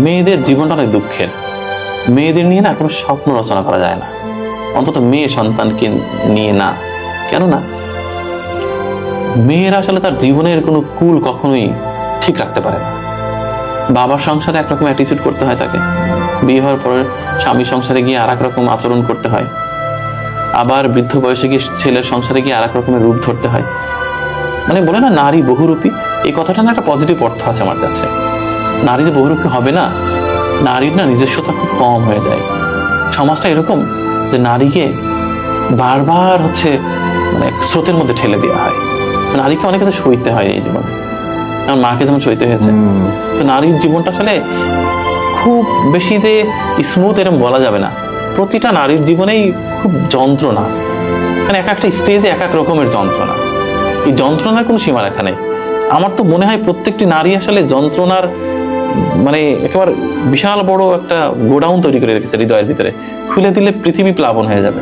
মেয়েদের জীবনটা অনেক দুঃখের। মেয়েদের নিয়ে না কোনো স্বপ্ন রচনা করা যায় না, অন্তত মেয়ে সন্তানকে নিয়ে না। কেননা মেয়েরা আসলে তার জীবনের কোনো কুল কখনোই ঠিক রাখতে পারে না। বাবার সংসারে একরকম অ্যাটিচিউড করতে হয় তাকে, বিয়ে হওয়ার পরে স্বামী সংসারে গিয়ে আর এক রকম আচরণ করতে হয়, আবার বৃদ্ধ বয়সে গিয়ে ছেলের সংসারে গিয়ে আর এক রকমের রূপ ধরতে হয়। মানে বলে না নারী বহুরূপী, এই কথাটা না একটা পজিটিভ অর্থ আছে আমার কাছে। নারী যে বহুরূপী হবে না, নারীর না নিজস্বতা খুব কম হয়ে যায়। সমাজটা এরকম যে নারীকে বারবার মানে স্রোতের মধ্যে ঠেলে দেওয়া হয়। নারীকে অনেক কিছু সইতে হয় এই জীবনে, আমার মাকে যেমন সইতে হয়েছে। তো নারীর জীবনটা আসলে খুব বেশি যে স্মুথ এরকম বলা যাবে না। প্রতিটা নারীর জীবনেই খুব যন্ত্রণা, মানে এক একটা স্টেজে এক এক রকমের যন্ত্রণা। এই যন্ত্রণার কোনো সীমারেখা নেই। আমার তো মনে হয় প্রত্যেকটি নারী আসলে যন্ত্রণার মানে একেবারে বিশাল বড় একটা গোডাউন তৈরি করে রেখেছে হৃদয়ের ভিতরে। খুলে দিলে পৃথিবী প্লাবন হয়ে যাবে।